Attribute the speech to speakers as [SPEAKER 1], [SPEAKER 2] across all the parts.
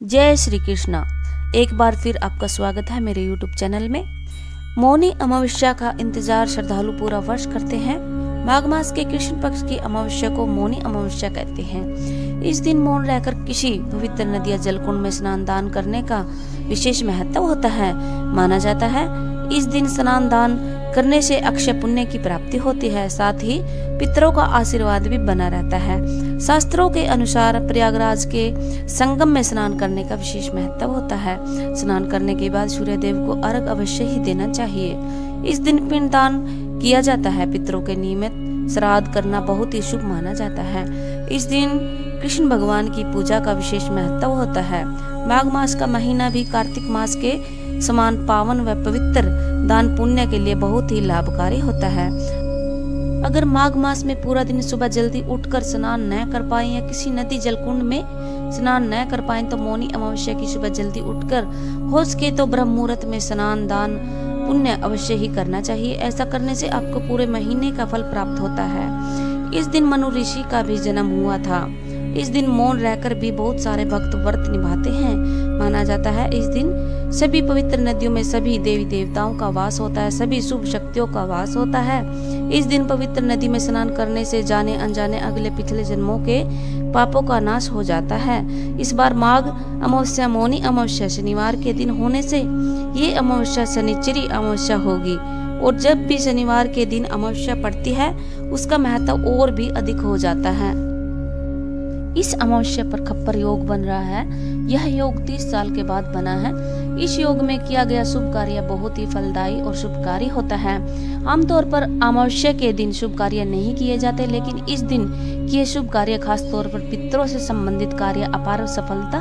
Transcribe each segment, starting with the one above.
[SPEAKER 1] जय श्री कृष्णा। एक बार फिर आपका स्वागत है मेरे YouTube चैनल में। मौनी अमावस्या का इंतजार श्रद्धालु पूरा वर्ष करते हैं। माघ मास के कृष्ण पक्ष की अमावस्या को मौनी अमावस्या कहते हैं। इस दिन मौन रहकर किसी पवित्र नदी या जलकुंड में स्नान दान करने का विशेष महत्व होता है। माना जाता है इस दिन स्नान दान करने से अक्षय पुण्य की प्राप्ति होती है, साथ ही पितरों का आशीर्वाद भी बना रहता है। शास्त्रों के अनुसार प्रयागराज के संगम में स्नान करने का विशेष महत्व होता है। स्नान करने के बाद सूर्य देव को अर्घ अवश्य ही देना चाहिए। इस दिन पिंडदान किया जाता है। पितरों के नियमित श्राद्ध करना बहुत ही शुभ माना जाता है। इस दिन कृष्ण भगवान की पूजा का विशेष महत्व होता है। माघ मास का महीना भी कार्तिक मास के समान पावन व पवित्र दान पुण्य के लिए बहुत ही लाभकारी होता है। अगर माघ मास में पूरा दिन सुबह जल्दी उठकर स्नान न कर पाए या किसी नदी जलकुंड में स्नान न कर पाए तो मौनी अमावस्या की सुबह जल्दी उठकर हो सके तो ब्रह्म मुहूर्त में स्नान दान पुण्य अवश्य ही करना चाहिए। ऐसा करने से आपको पूरे महीने का फल प्राप्त होता है। इस दिन मनु ऋषि का भी जन्म हुआ था। इस दिन मौन रहकर भी बहुत सारे भक्त व्रत निभाते हैं। माना जाता है इस दिन सभी पवित्र नदियों में सभी देवी देवताओं का वास होता है, सभी शुभ शक्तियों का वास होता है। इस दिन पवित्र नदी में स्नान करने से जाने अनजाने अगले पिछले जन्मों के पापों का नाश हो जाता है। इस बार माघ अमावस्या मौनी अमावस्या शनिवार के दिन होने से ये अमावस्या शनिचरी अमावस्या होगी, और जब भी शनिवार के दिन अमावस्या पड़ती है उसका महत्व और भी अधिक हो जाता है। इस अमावस्या पर खप्पर योग बन रहा है। यह योग 30 साल के बाद बना है। इस योग में किया गया शुभ कार्य बहुत ही फलदायी और शुभकारी होता है। आमतौर पर अमावस्या के दिन शुभ कार्य नहीं किए जाते, लेकिन इस दिन किए शुभ कार्य खास तौर पर पितरों से संबंधित कार्य अपार सफलता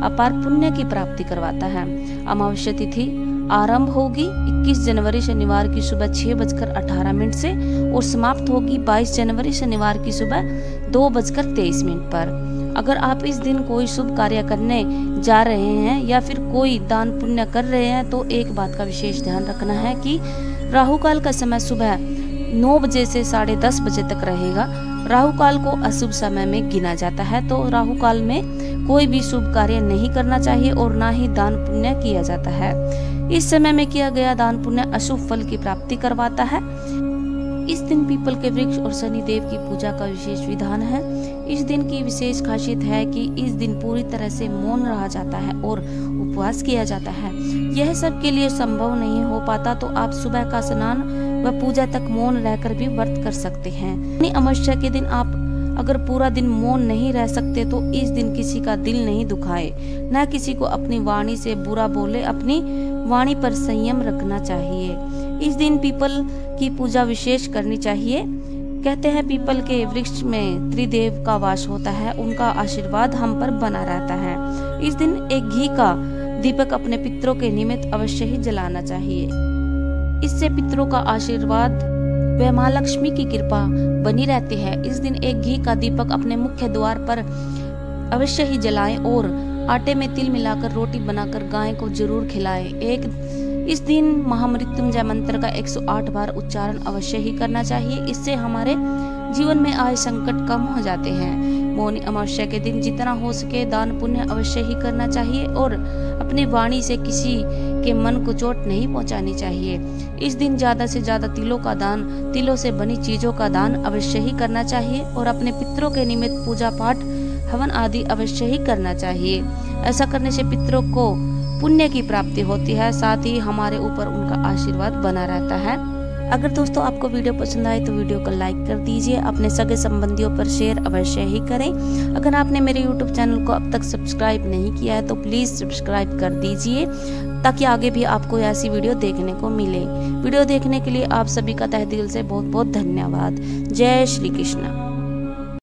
[SPEAKER 1] अपार पुण्य की प्राप्ति करवाता है। अमावस्या तिथि आरंभ होगी 21 जनवरी शनिवार की सुबह 6:18 से और समाप्त होगी 22 जनवरी शनिवार की सुबह 2:23 पर। अगर आप इस दिन कोई शुभ कार्य करने जा रहे हैं या फिर कोई दान पुण्य कर रहे हैं तो एक बात का विशेष ध्यान रखना है कि राहु काल का समय सुबह 9 बजे से 10:30 बजे तक रहेगा। राहु काल को अशुभ समय में गिना जाता है, तो राहु काल में कोई भी शुभ कार्य नहीं करना चाहिए और ना ही दान पुण्य किया जाता है। इस समय में किया गया दान पुण्य अशुभ फल की प्राप्ति करवाता है। इस दिन पीपल के वृक्ष और शनि देव की पूजा का विशेष विधान है। इस दिन की विशेष खासियत है कि इस दिन पूरी तरह से मौन रहा जाता है और उपवास किया जाता है। यह सबके लिए संभव नहीं हो पाता तो आप सुबह का स्नान व पूजा तक मौन रहकर भी व्रत कर सकते हैं। अमावस्या के दिन आप अगर पूरा दिन मौन नहीं रह सकते तो इस दिन किसी का दिल नहीं दुखाए, न किसी को अपनी वाणी से बुरा बोले। अपनी वाणी पर संयम रखना चाहिए। इस दिन पीपल की पूजा विशेष करनी चाहिए। कहते हैं पीपल के वृक्ष में त्रिदेव का वास होता है, उनका आशीर्वाद हम पर बना रहता है। इस दिन एक घी का दीपक अपने पितरों के निमित्त अवश्य ही जलाना चाहिए। इससे पितरों का आशीर्वाद व माँ लक्ष्मी की कृपा बनी रहती है। इस दिन एक घी का दीपक अपने मुख्य द्वार पर अवश्य ही जलाएं और आटे में तिल मिलाकर रोटी बनाकर गाय को जरूर खिलाएं। इस दिन महामृत्युंजय मंत्र का 108 बार उच्चारण अवश्य ही करना चाहिए। इससे हमारे जीवन में आए संकट कम हो जाते हैं। मौनी अमावस्या के दिन जितना हो सके दान पुण्य अवश्य ही करना चाहिए और अपनी वाणी से किसी के मन को चोट नहीं पहुंचानी चाहिए। इस दिन ज्यादा से ज्यादा तिलों का दान, तिलों से बनी चीजों का दान अवश्य ही करना चाहिए और अपने पितरों के निमित्त पूजा पाठ हवन आदि अवश्य ही करना चाहिए। ऐसा करने से पितरों को पुण्य की प्राप्ति होती है, साथ ही हमारे ऊपर उनका आशीर्वाद बना रहता है। अगर दोस्तों आपको वीडियो पसंद आए तो वीडियो को लाइक कर दीजिए। अपने सगे संबंधियों पर शेयर अवश्य ही करें। अगर आपने मेरे YouTube चैनल को अब तक सब्सक्राइब नहीं किया है तो प्लीज सब्सक्राइब कर दीजिए ताकि आगे भी आपको ऐसी वीडियो देखने को मिले। वीडियो देखने के लिए आप सभी का तहे दिल से बहुत बहुत धन्यवाद। जय श्री कृष्ण।